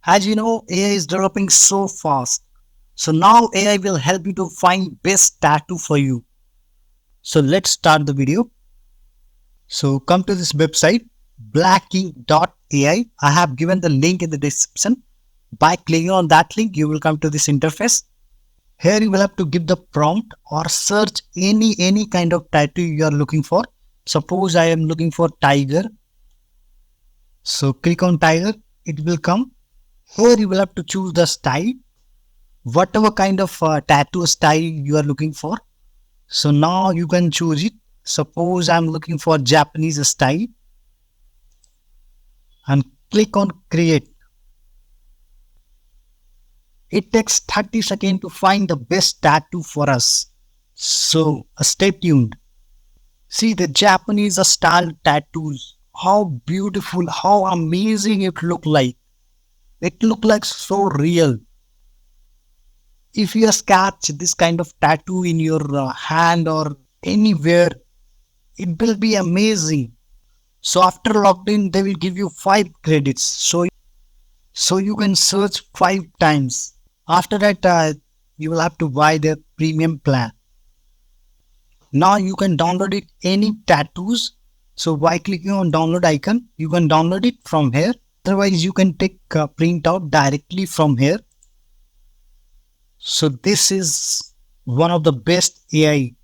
As you know, AI is developing so fast. So now AI will help you to find best tattoo for you. So let's start the video. So come to this website, blackinkai. I have given the link in the description. By clicking on that link, you will come to this interface. Here you will have to give the prompt or search any kind of tattoo you are looking for. Suppose I am looking for tiger. So click on tiger. It will come. Here you will have to choose the style, whatever kind of tattoo style you are looking for. So now you can choose it. Suppose I'm looking for Japanese style and click on create. It takes 30 seconds to find the best tattoo for us. So stay tuned. See the Japanese style tattoos. How beautiful, how amazing it look like. It look like so real. If you sketch this kind of tattoo in your hand or anywhere, it will be amazing. So after logged in, they will give you 5 credits. So you can search 5 times. After that, you will have to buy the premium plan. Now you can download it any tattoos. So by clicking on download icon, you can download it from here. Otherwise, you can take a printout directly from here. So this is one of the best AI